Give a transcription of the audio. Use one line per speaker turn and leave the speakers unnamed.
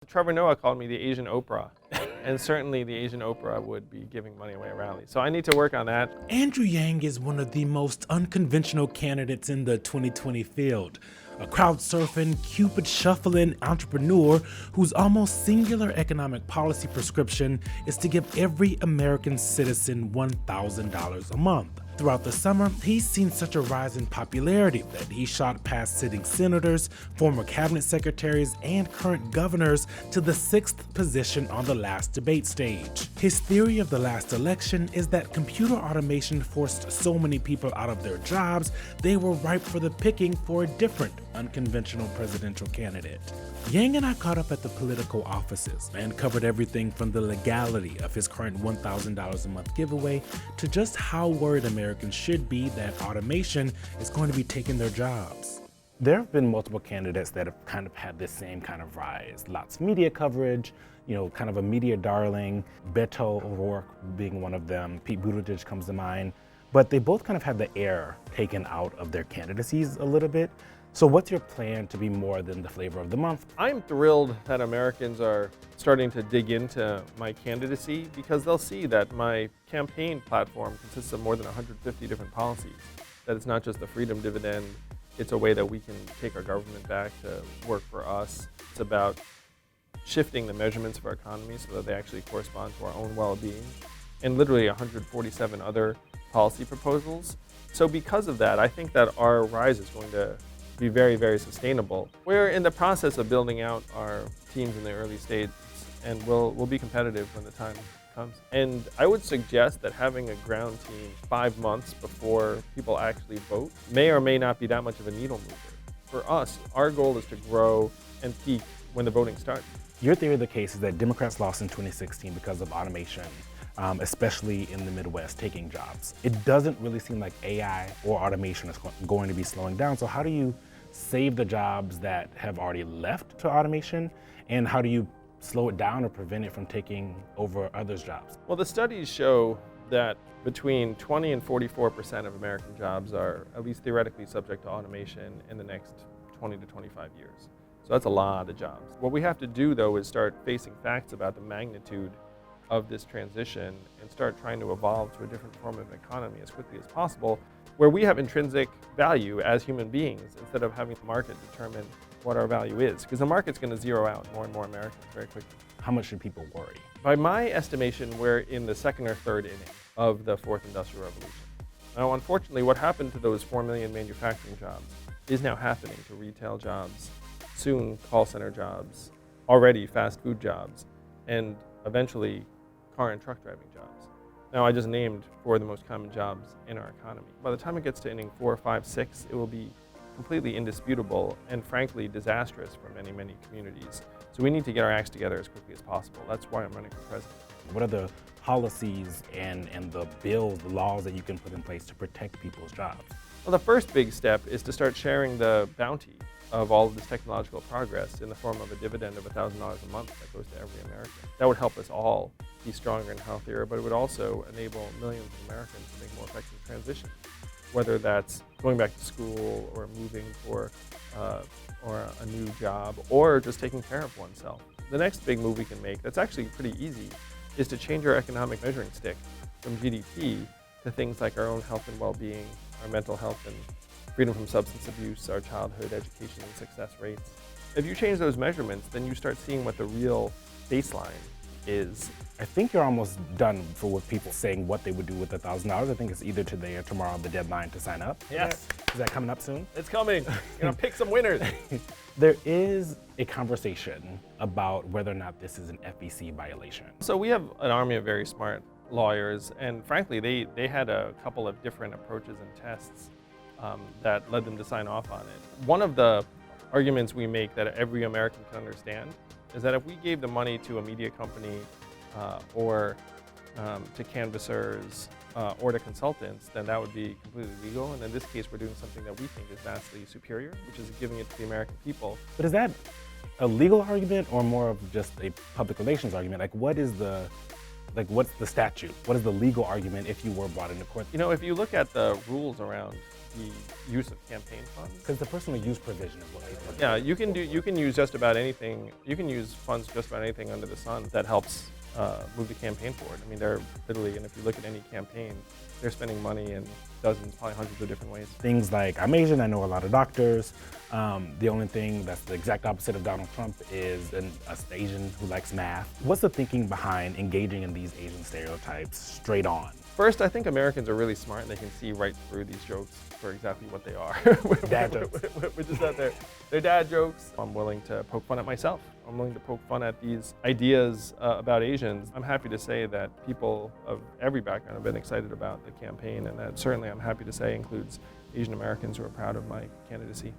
Trevor Noah called me the Asian Oprah, and certainly the Asian Oprah would be giving money away at rallies. So I need to work on that.
Andrew Yang is one of the most unconventional candidates in the 2020 field. A crowd-surfing, Cupid Shuffling entrepreneur whose almost singular economic policy prescription is to give every American citizen $1,000 a month. Throughout the summer, he's seen such a rise in popularity that he shot past sitting senators, former cabinet secretaries, and current governors to the 6th position on the last debate stage. His theory of the last election is that computer automation forced so many people out of their jobs, they were ripe for the picking for a different, unconventional presidential candidate. Yang and I caught up at the political offices and covered everything from the legality of his current $1,000 a month giveaway to just how worried Americans should be that automation is going to be taking their jobs. There have been multiple candidates that have kind of had this same kind of rise. Lots of media coverage, kind of a media darling, Beto O'Rourke being one of them, Pete Buttigieg comes to mind. But they both kind of have the air taken out of their candidacies a little bit. So what's your plan to be more than the flavor of the month?
I'm thrilled that Americans are starting to dig into my candidacy because they'll see that my campaign platform consists of more than 150 different policies. That it's not just the freedom dividend, it's a way that we can take our government back to work for us. It's about shifting the measurements of our economy so that they actually correspond to our own well-being, and literally 147 other policy proposals. So because of that, I think that our rise is going to be very, very sustainable. We're in the process of building out our teams in the early stages, and we'll be competitive when the time comes. And I would suggest that having a ground team 5 months before people actually vote may or may not be that much of a needle mover. For us, our goal is to grow and peak when the voting starts.
Your theory of the case is that Democrats lost in 2016 because of automation, especially in the Midwest, taking jobs. It doesn't really seem like AI or automation is going to be slowing down. So how do you save the jobs that have already left to automation, and how do you slow it down or prevent it from taking over others' jobs?
Well, the studies show that between 20 and 44% of American jobs are at least theoretically subject to automation in the next 20 to 25 years. So that's a lot of jobs. What we have to do, though, is start facing facts about the magnitude of this transition and start trying to evolve to a different form of economy as quickly as possible, where we have intrinsic value as human beings instead of having the market determine what our value is. Because the market's going to zero out more and more Americans very quickly.
How much should people worry?
By my estimation, we're in the second or third inning of the fourth industrial revolution. Now, unfortunately, what happened to those 4 million manufacturing jobs is now happening to retail jobs, soon call center jobs, already fast food jobs, and eventually car and truck driving jobs. Now, I just named 4 of the most common jobs in our economy. By the time it gets to inning 4, 5, 6, it will be completely indisputable and frankly disastrous for many, many communities. So we need to get our acts together as quickly as possible. That's why I'm running for president.
What are the policies and the bills, the laws that you can put in place to protect people's jobs?
Well, the first big step is to start sharing the bounty of all of this technological progress in the form of a dividend of $1,000 a month that goes to every American. That would help us all be stronger and healthier, but it would also enable millions of Americans to make more effective transitions, whether that's going back to school or moving for or a new job or just taking care of oneself. The next big move we can make that's actually pretty easy is to change our economic measuring stick from GDP to things like our own health and well-being, our mental health and freedom from substance abuse, our childhood education and success rates. If you change those measurements, then you start seeing what the real baseline is.
I think you're almost done for with people saying what they would do with $1,000. I think it's either today or tomorrow the deadline to sign up.
Yes.
Is that coming up soon?
It's coming. You're gonna pick some winners.
There is a conversation about whether or not this is an FEC violation.
So we have an army of very smart lawyers, and frankly, they had a couple of different approaches and tests that led them to sign off on it. One of the arguments we make that every American can understand is that if we gave the money to a media company or to canvassers or to consultants, then that would be completely legal. And in this case, we're doing something that we think is vastly superior, which is giving it to the American people.
But is that a legal argument or more of just a public relations argument? Like, what's the statute? What is the legal argument if you were brought into court?
You know, if you look at the rules around the use of campaign funds.
Because the personal use provision is what people
Yeah, you can use just about anything. You can use funds just about anything under the sun that helps move the campaign forward. I mean, they're literally, and if you look at any campaign, they're spending money in dozens, probably hundreds of different ways.
Things like, I'm Asian, I know a lot of doctors. The only thing that's the exact opposite of Donald Trump is an Asian who likes math. What's the thinking behind engaging in these Asian stereotypes straight on?
First, I think Americans are really smart and they can see right through these jokes for exactly what they are.
Dad jokes.
Which is that they're dad jokes. I'm willing to poke fun at myself. I'm willing to poke fun at these ideas about Asians. I'm happy to say that people of every background have been excited about the campaign, and that certainly I'm happy to say includes Asian Americans who are proud of my candidacy.